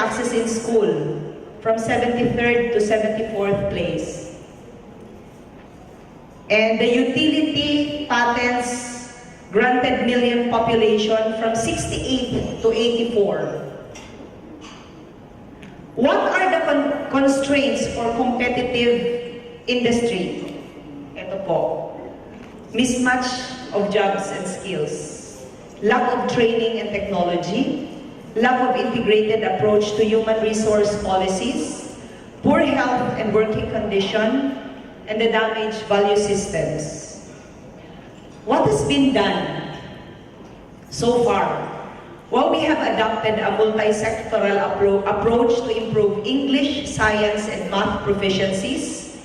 access in school from 73rd to 74th place. And the utility patents granted million population from 68 to 84. What are the constraints for competitive industry? Ito po. Mismatch of jobs and skills, lack of training and technology, lack of integrated approach to human resource policies, poor health and working condition, and the damaged value systems. What has been done so far? Well, we have adopted a multi-sectoral approach to improve English, science, and math proficiencies.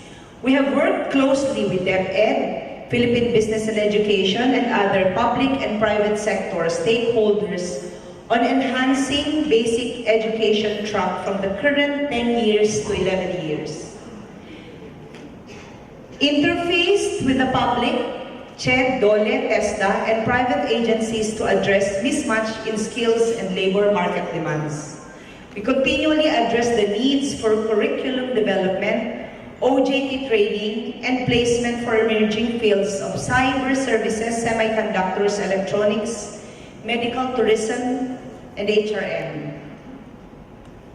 We have worked closely with DepEd, Philippine Business and Education, and other public and private sector stakeholders on enhancing basic education track from the current 10 years to 11 years. Interfaced with the public, CHED, DOLE, TESDA, and private agencies to address mismatch in skills and labor market demands. We continually address the needs for curriculum development, OJT training, and placement for emerging fields of cyber services, semiconductors, electronics, medical tourism, and HRM.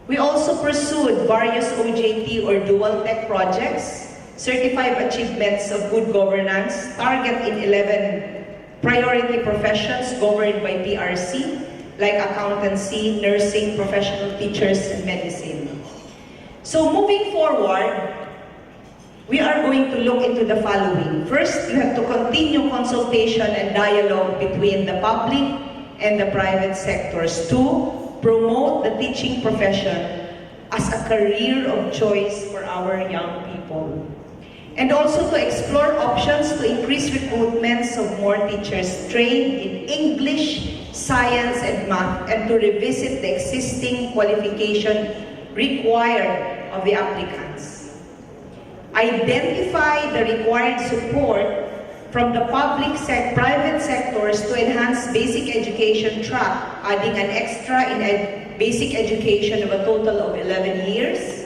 We also pursued various OJT or dual tech projects, certified achievements of good governance, target in 11 priority professions governed by PRC, like accountancy, nursing, professional teachers, and medicine. So moving forward, we are going to look into the following. First, you have to continue consultation and dialogue between the public and the private sectors to promote the teaching profession as a career of choice for our young people. And also to explore options to increase recruitments of more teachers trained in English, science, and math, and to revisit the existing qualification required of the applicants. Identify the required support from the private sectors to enhance basic education track, adding an extra in basic education of a total of 11 years.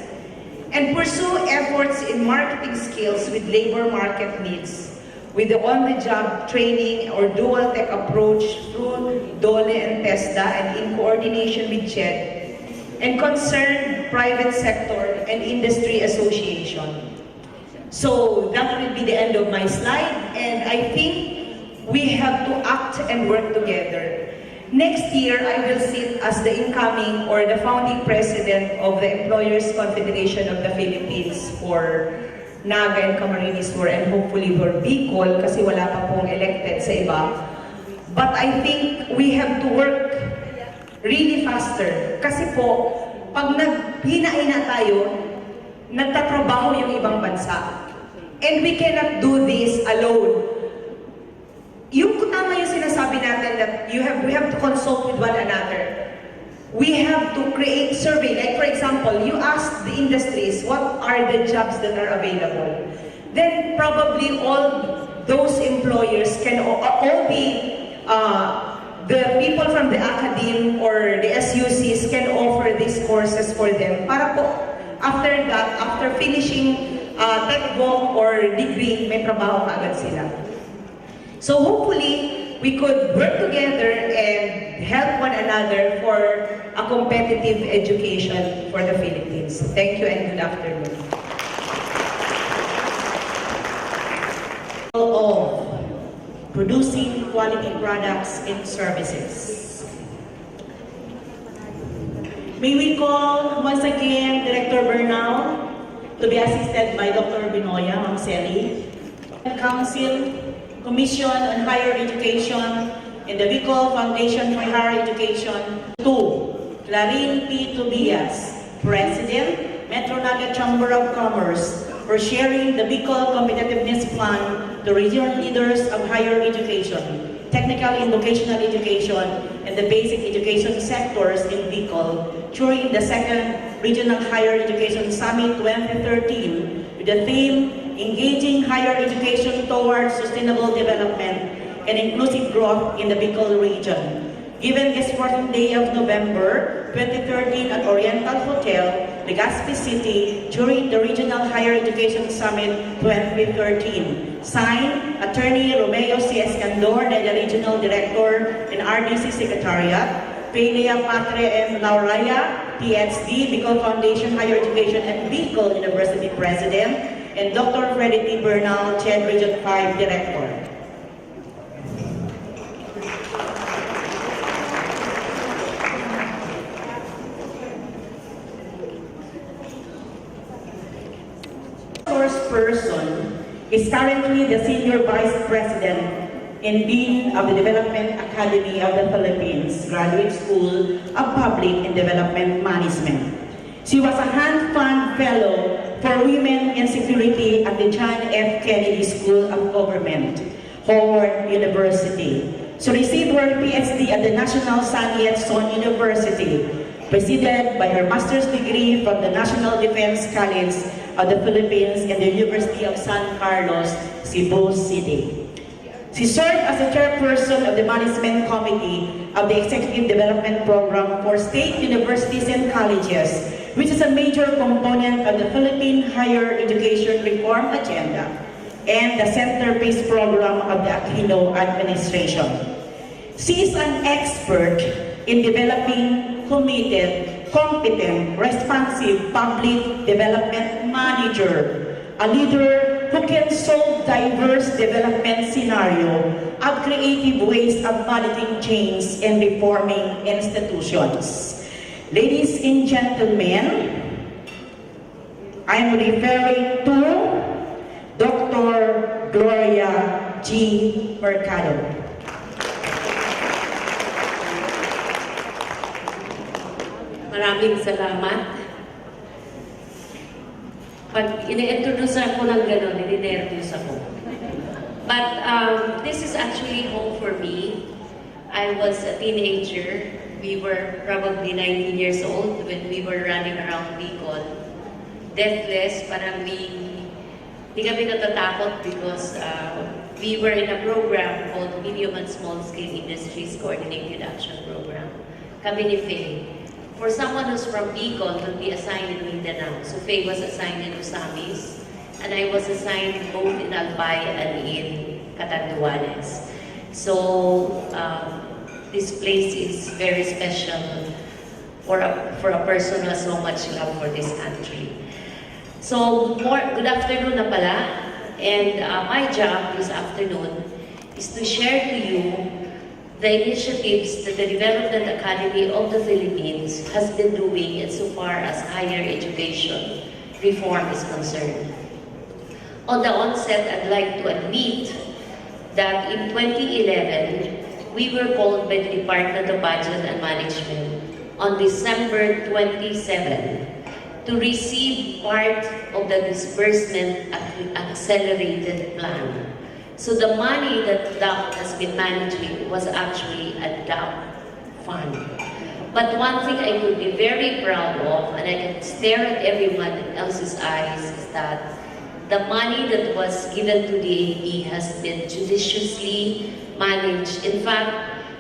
And pursue efforts in marketing skills with labor market needs, with the on-the-job training or dual tech approach through DOLE and TESDA and in coordination with CHED, and concerned private sector and industry association. So that will be the end of my slide, and I think we have to act and work together. Next year, I will sit as the incoming or the founding president of the Employers Confederation of the Philippines for Naga and Camarines Sur, and hopefully for Bicol kasi wala pa pong elected sa iba. But I think we have to work really faster. Kasi po, pag naghina-hina tayo, nagtatrabaho yung ibang bansa. And we cannot do this alone. Yung tama yung sinasabi natin that we have to consult with one another. We have to create survey. Like for example, you ask the industries, what are the jobs that are available? Then probably all those employers can all be, the people from the academe or the SUCs can offer these courses for them. Para po, after that, after finishing tech-voc or degree, may trabaho kaagad sila. So hopefully, we could work together and help one another for a competitive education for the Philippines. Thank you and good afternoon. Of producing quality products and services. May we call once again Director Bernal to be assisted by Dr. Binoya Mamseli, Council, Commission on Higher Education, and the Bicol Foundation for Higher Education. 2. Clarin P. Tobias, President, Metro Naga Chamber of Commerce, for sharing the Bicol Competitiveness Plan to regional leaders of higher education, technical and vocational education, and the basic education sectors in Bicol during the 2nd Regional Higher Education Summit 2013 with the theme, Engaging Higher Education Towards Sustainable Development and Inclusive Growth in the Bicol Region. given this 14th day of November 2013 at Oriental Hotel, Legazpi City, during the Regional Higher Education Summit 2013. Signed, Attorney Romeo C. Escandor, the Regional Director and RDC Secretariat, Pelea Patre M. Lauraya, PhD, Bicol Foundation Higher Education and Bicol University President, and Dr. Freddie T. Bernal, CHED Region 5 Director. Person is currently the Senior Vice President and Dean of the Development Academy of the Philippines Graduate School of Public and Development Management. She was a Hunt Fund Fellow for Women in Security at the John F. Kennedy School of Government, Howard University. She received her PhD at the National San Yat-sen University, preceded by her master's degree from the National Defense College of the Philippines and the University of San Carlos, Cebu City. She served as the chairperson of the Management Committee of the Executive Development Program for State Universities and Colleges, which is a major component of the Philippine Higher Education Reform Agenda, and the Center-Based Program of the Aquino Administration. She is an expert in developing committed, competent, responsive public development manager, a leader who can solve diverse development scenario of creative ways of managing change and reforming institutions. Ladies and gentlemen, I'm referring to Dr. Gloria G. Mercado. Maraming salamat. Pag ina-introduce ako ng gano'n, nininervyos ako. But this is actually home for me. I was a teenager. We were probably 19 years old when we were running around Bicol. Deathless, parang hindi kami natatakot because we were in a program called Medium and Small Scale Industries Coordinated Action Program. Kami ni Faye. For someone who's from Bicol, would be assigned in Mindanao. So Faye was assigned in Usamis, and I was assigned both in Albay and in Catanduanes. So this place is very special for a person who has so much love for this country. So good afternoon na pala, and my job this afternoon is to share to you the initiatives that the Development Academy of the Philippines has been doing insofar as higher education reform is concerned. On the onset, I'd like to admit that in 2011, we were called by the Department of Budget and Management on December 27 to receive part of the disbursement accelerated plan. So the money that DAP has been managing was actually a DAP fund. But one thing I could be very proud of, and I can stare at everyone else's eyes, is that the money that was given to the AP has been judiciously managed. In fact,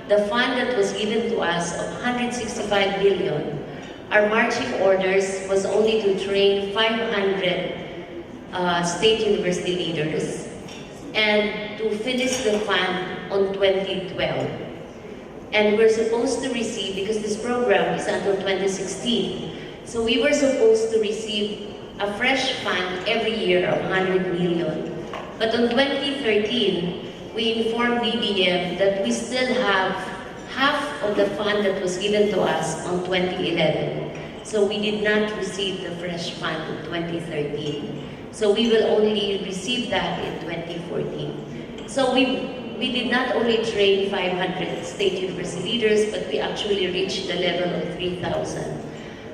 the fund that was given to us of 165 billion, our marching orders was only to train 500 state university leaders and to finish the fund on 2012. And we're supposed to receive, because this program is until 2016, so we were supposed to receive a fresh fund every year of 100 million. But on 2013, we informed DBM that we still have half of the fund that was given to us on 2011. So we did not receive the fresh fund in 2013. So we will only receive that in 2014. So we did not only train 500 state university leaders, but we actually reached the level of 3,000.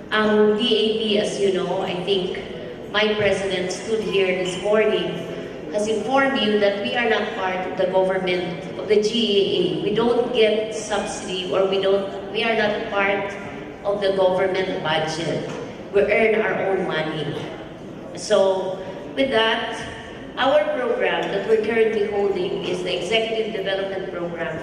DAP, as you know, I think my president stood here this morning, has informed you that we are not part of the government, of the GAA. We don't get subsidy, or we are not part of the government budget. We earn our own money. So with that, our program that we're currently holding is the Executive Development Program